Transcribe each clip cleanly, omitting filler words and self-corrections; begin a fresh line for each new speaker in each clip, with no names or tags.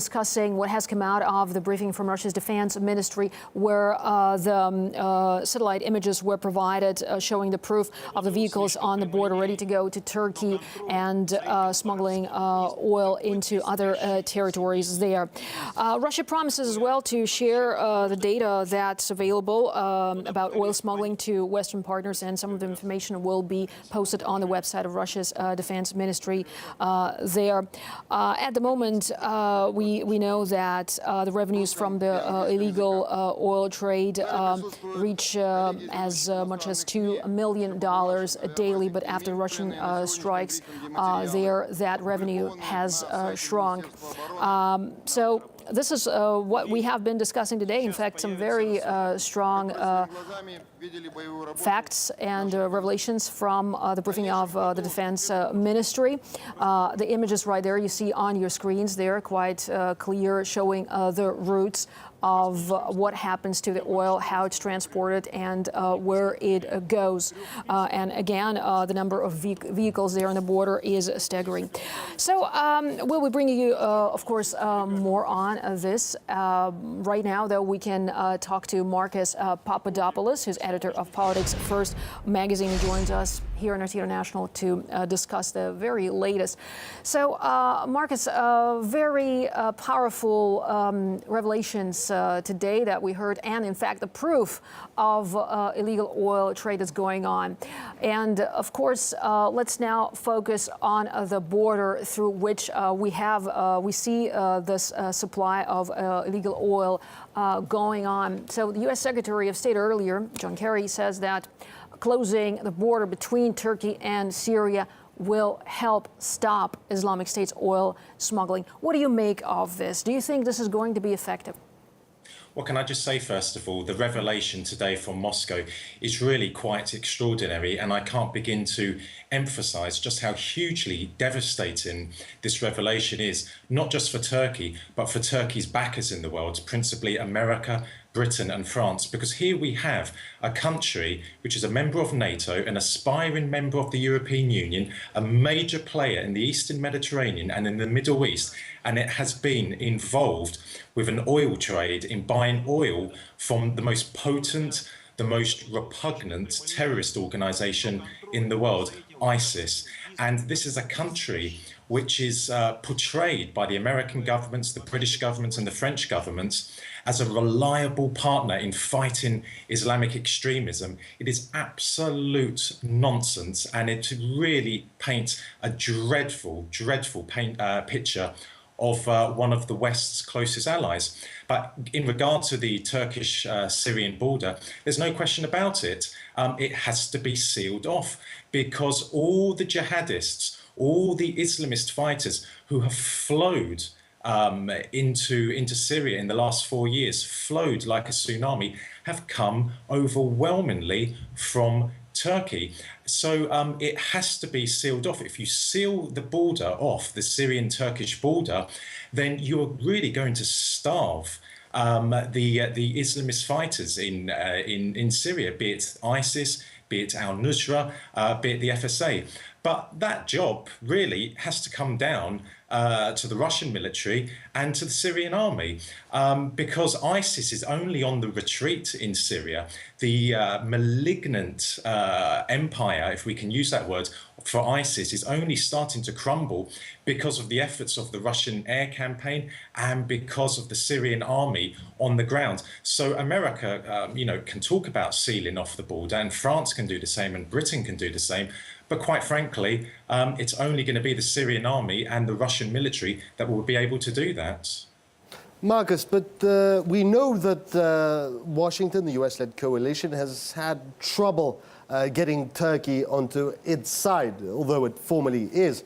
discussing what has come out of the briefing from Russia's defense ministry, where the satellite images were provided showing the proof of the vehicles on the border ready to go to Turkey and smuggling oil into other territories there. Russia promises as well to share the data that's available about oil smuggling to Western partners, and some of the information will be posted on the website of Russia's defense ministry there. At the moment, we know that the revenues from the illegal oil trade reach as much as $2 million daily, but after Russian strikes there, that revenue has shrunk. So this is what we have been discussing today. In fact, some very strong facts and revelations from the briefing of the defense ministry. The images right there you see on your screens there, quite clear, showing the routes of what happens to the oil, how it's transported, and where it goes. And again, the number of vehicles there on the border is staggering. So we'll be bringing you, of course, more on this. Right now, though, we can talk to Marcus Papadopoulos, who's editor of Politics First magazine, who joins us here on RT International to discuss the very latest. So, Marcus, very powerful revelations today that we heard, and in fact the proof of illegal oil trade is going on. And of course, let's now focus on the border through which we see this supply of illegal oil going on. So the U.S. Secretary of State earlier, John Kerry, says that closing the border between Turkey and Syria will help stop Islamic State's oil smuggling. What do you make of this? Do you think this is going to be effective?
Well, can I just say, first of all, the revelation today from Moscow is really quite extraordinary, and I can't begin to emphasize just how hugely devastating this revelation is, not just for Turkey, but for Turkey's backers in the world, principally America, Britain and France, because here we have a country which is a member of NATO, an aspiring member of the European Union, a major player in the Eastern Mediterranean and in the Middle East, and it has been involved with an oil trade in buying oil from the most potent, the most repugnant terrorist organization in the world, ISIS. And this is a country which is portrayed by the American governments, the British governments and the French governments as a reliable partner in fighting Islamic extremism. It is absolute nonsense, and it really paints a dreadful, dreadful picture of one of the West's closest allies. But in regard to the Turkish-Syrian border, there's no question about it. It has to be sealed off, because all the jihadists, all the Islamist fighters who have flowed into Syria in the last 4 years, flowed like a tsunami, have come overwhelmingly from Turkey. So it has to be sealed off. If you seal the border off, the Syrian-Turkish border, then you're really going to starve the Islamist fighters in Syria, be it ISIS, be it al-Nusra, be it the FSA. But that job really has to come down to the Russian military and to the Syrian army, because ISIS is only on the retreat in Syria. The malignant empire, if we can use that word, for ISIS is only starting to crumble because of the efforts of the Russian air campaign and because of the Syrian army on the ground. So America, can talk about sealing off the border, and France can do the same, and Britain can do the same. But quite frankly, it's only going to be the Syrian army and the Russian military that will be able to do that.
Marcus, but we know that Washington, the US-led coalition, has had trouble getting Turkey onto its side, although it formally is.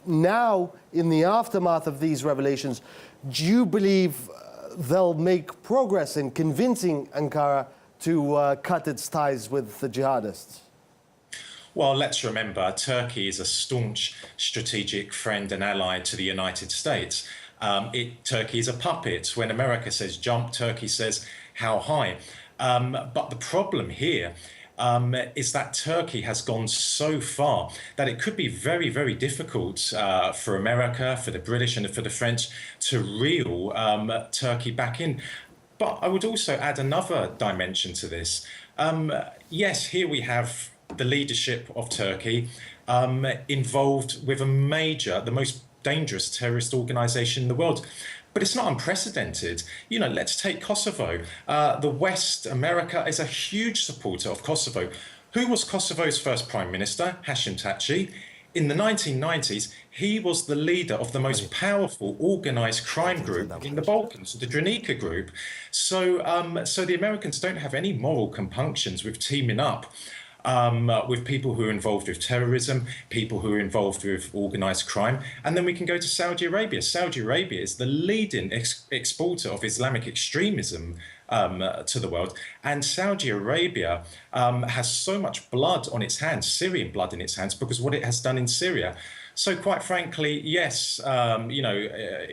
Now, in the aftermath of these revelations, do you believe they'll make progress in convincing Ankara to cut its ties with the jihadists?
Well, let's remember, Turkey is a staunch strategic friend and ally to the United States. Turkey is a puppet. When America says jump, Turkey says how high. But the problem here is that Turkey has gone so far that it could be very, very difficult for America, for the British and for the French to reel Turkey back in. But I would also add another dimension to this. Yes, here we have the leadership of Turkey involved with the most dangerous terrorist organization in the world. But it's not unprecedented. You know, let's take Kosovo. The West, America, is a huge supporter of Kosovo. Who was Kosovo's first prime minister? Hashim Thaçi. In the 1990s, he was the leader of the most powerful organized crime group in the Balkans, the Dranica group. So the Americans don't have any moral compunctions with teaming up with people who are involved with terrorism, people who are involved with organized crime. And then we can go to Saudi Arabia. Saudi Arabia is the leading exporter of Islamic extremism to the world. And Saudi Arabia has so much blood on its hands, Syrian blood in its hands, because what it has done in Syria. So quite frankly, yes,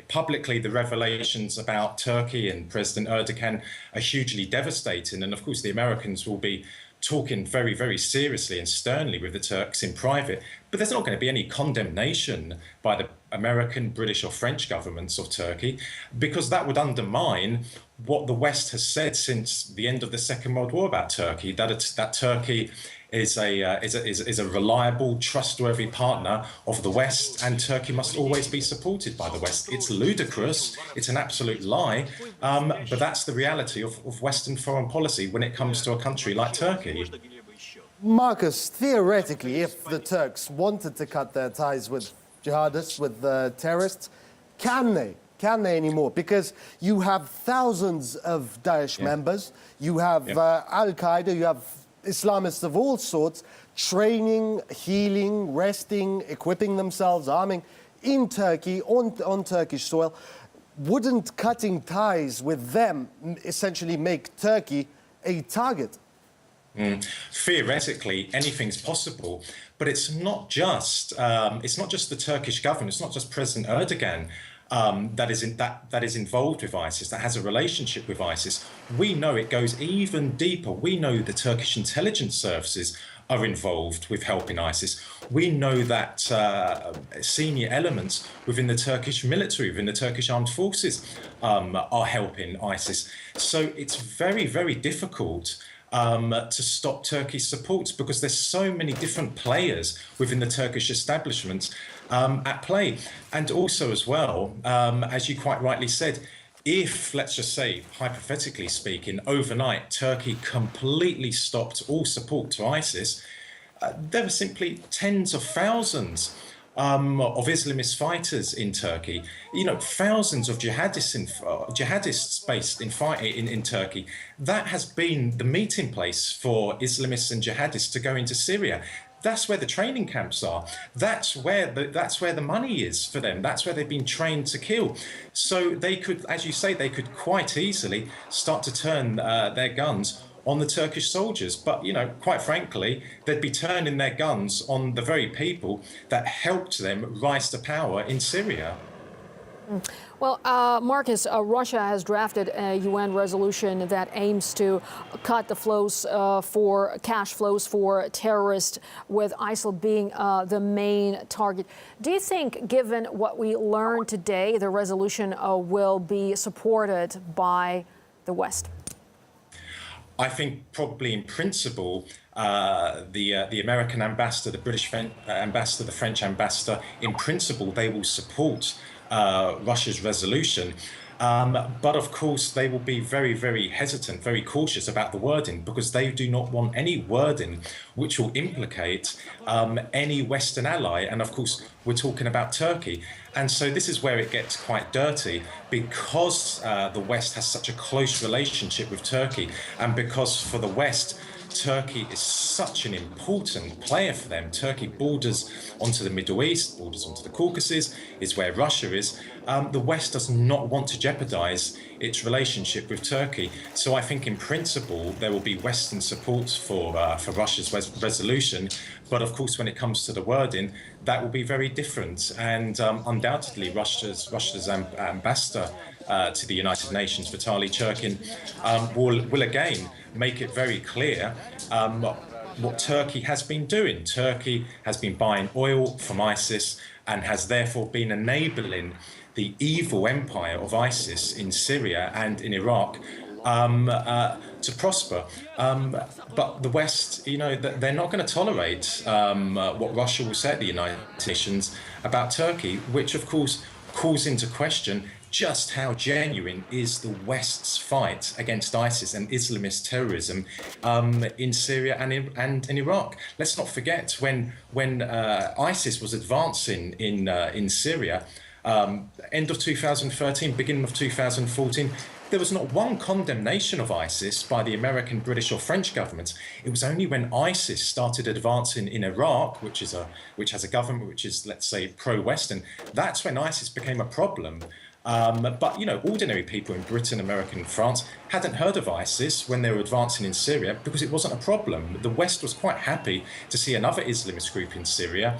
publicly the revelations about Turkey and President Erdogan are hugely devastating. And of course, the Americans will be talking very, very seriously and sternly with the Turks in private. But there's not going to be any condemnation by the American, British or French governments of Turkey, because that would undermine what the West has said since the end of the Second World War about Turkey, that Turkey is a reliable, trustworthy partner of the West, and Turkey must always be supported by the West. It's ludicrous, it's an absolute lie, but that's the reality of Western foreign policy when it comes to a country like Turkey.
Marcus, theoretically, if the Turks wanted to cut their ties with jihadists, with terrorists, can they? Can they anymore? Because you have thousands of Daesh members, you have Al-Qaeda, you have Islamists of all sorts training, healing, resting, equipping themselves, arming in Turkey, on Turkish soil. Wouldn't cutting ties with them essentially make Turkey a target?
Theoretically, anything's possible, but it's not just the Turkish government, it's not just President Erdogan that is involved with ISIS, that has a relationship with ISIS. We know it goes even deeper. We know the Turkish intelligence services are involved with helping ISIS. We know that senior elements within the Turkish military, within the Turkish armed forces, are helping ISIS. So it's very, very difficult to stop Turkey's supports, because there's so many different players within the Turkish establishment at play. And also as well, as you quite rightly said, if, let's just say, hypothetically speaking, overnight Turkey completely stopped all support to ISIS, there are simply tens of thousands of Islamist fighters in Turkey, thousands of jihadists based in Turkey. That has been the meeting place for Islamists and jihadists to go into Syria. That's where the training camps are. That's where the money is for them. That's where they've been trained to kill. So they could, as you say, they could quite easily start to turn their guns on the Turkish soldiers. But, quite frankly, they'd be turning their guns on the very people that helped them rise to power in Syria.
Well, Marcus, Russia has drafted a UN resolution that aims to cut the flows for cash flows for terrorists, with ISIL being the main target. Do you think, given what we learned today, the resolution will be supported by the West?
I think probably in principle, the American ambassador, the British ambassador, the French ambassador, in principle, they will support Russia's resolution. But of course, they will be very, very hesitant, very cautious about the wording, because they do not want any wording which will implicate any Western ally. And of course, we're talking about Turkey. And so this is where it gets quite dirty, because the West has such a close relationship with Turkey, and because for the West, Turkey is such an important player for them. Turkey borders onto the Middle East, borders onto the Caucasus, is where Russia is. The West does not want to jeopardize its relationship with Turkey. So I think in principle, there will be Western support for Russia's resolution. But of course, when it comes to the wording, that will be very different. And undoubtedly, Russia's ambassador to the United Nations, Vitaly Churkin, will again make it very clear what Turkey has been doing. Turkey has been buying oil from ISIS and has therefore been enabling the evil empire of ISIS in Syria and in Iraq to prosper. But the West, they're not going to tolerate what Russia will say at the United Nations about Turkey, which of course calls into question just how genuine is the West's fight against ISIS and Islamist terrorism in Syria and in Iraq. Let's not forget when ISIS was advancing in Syria, end of 2013, beginning of 2014, there was not one condemnation of ISIS by the American, British or French governments. It was only when ISIS started advancing in Iraq, which has a government which is, let's say, pro-Western, that's when ISIS became a problem. But, ordinary people in Britain, America and France hadn't heard of ISIS when they were advancing in Syria because it wasn't a problem. The West was quite happy to see another Islamist group in Syria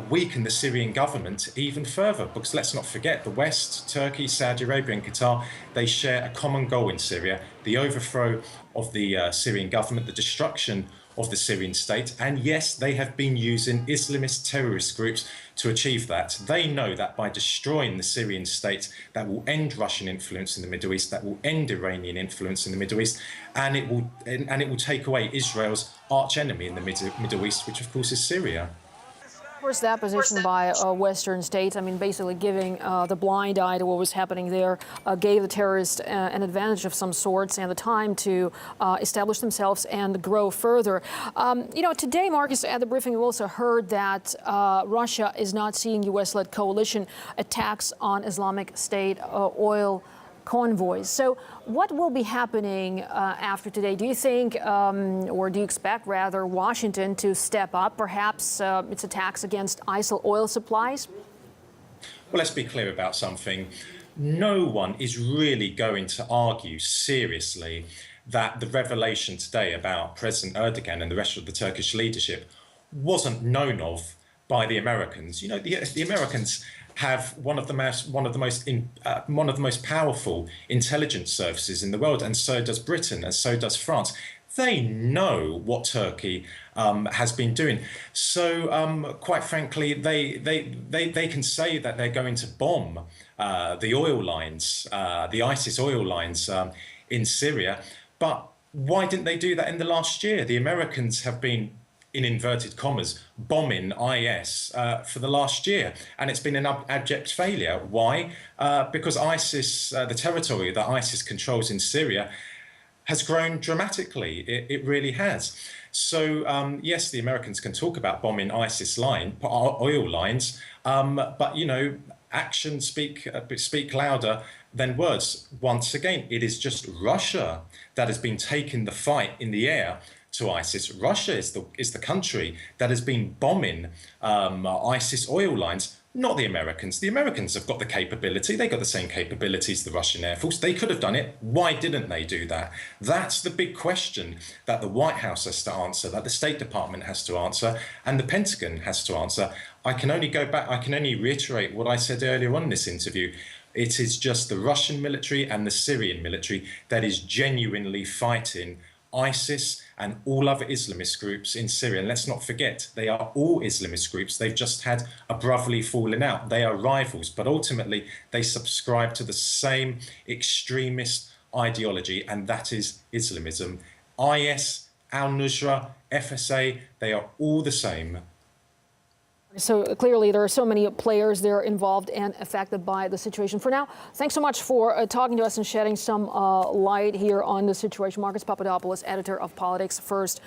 weaken the Syrian government even further, because let's not forget the West, Turkey, Saudi Arabia and Qatar, they share a common goal in Syria, the overthrow of the Syrian government, the destruction of the Syrian state. And yes, they have been using Islamist terrorist groups to achieve that. They know that by destroying the Syrian state, that will end Russian influence in the Middle East, that will end Iranian influence in the Middle East, and it will take away Israel's arch enemy in the Middle East, which of course is Syria.
Of course, that position by Western states, basically giving the blind eye to what was happening there, gave the terrorists an advantage of some sorts and the time to establish themselves and grow further. Today, Marcus, at the briefing, we also heard that Russia is not seeing U.S.-led coalition attacks on Islamic State oil convoys. So what will be happening after today? Do you think, or do you expect rather, Washington to step up perhaps its attacks against ISIL oil supplies?
Well, let's be clear about something. No one is really going to argue seriously that the revelation today about President Erdogan and the rest of the Turkish leadership wasn't known of by the Americans. The Americans have one of the most powerful intelligence services in the world, and so does Britain, and so does France. They know what Turkey has been doing. So, quite frankly, they can say that they're going to bomb the oil lines, the ISIS oil lines in Syria. But why didn't they do that in the last year? The Americans have been, in inverted commas, bombing IS for the last year. And it's been an abject failure. Why? Because ISIS, the territory that ISIS controls in Syria, has grown dramatically. It really has. So, yes, the Americans can talk about bombing ISIS oil lines, but, actions speak louder than words. Once again, it is just Russia that has been taking the fight in the air to ISIS. Russia is the country that has been bombing ISIS oil lines, not the Americans. The Americans have got the capability. They got the same capabilities as the Russian Air Force. They could have done it. Why didn't they do that? That's the big question that the White House has to answer, that the State Department has to answer, and the Pentagon has to answer. I can only reiterate what I said earlier on in this interview. It is just the Russian military and the Syrian military that is genuinely fighting ISIS and all other Islamist groups in Syria. And let's not forget, they are all Islamist groups. They've just had a brotherly falling out. They are rivals, but ultimately they subscribe to the same extremist ideology, and that is Islamism. IS, al-Nusra, FSA, they are all the same.
So clearly there are so many players there involved and affected by the situation. For now, thanks so much for talking to us and shedding some light here on the situation. Marcus Papadopoulos, editor of Politics First.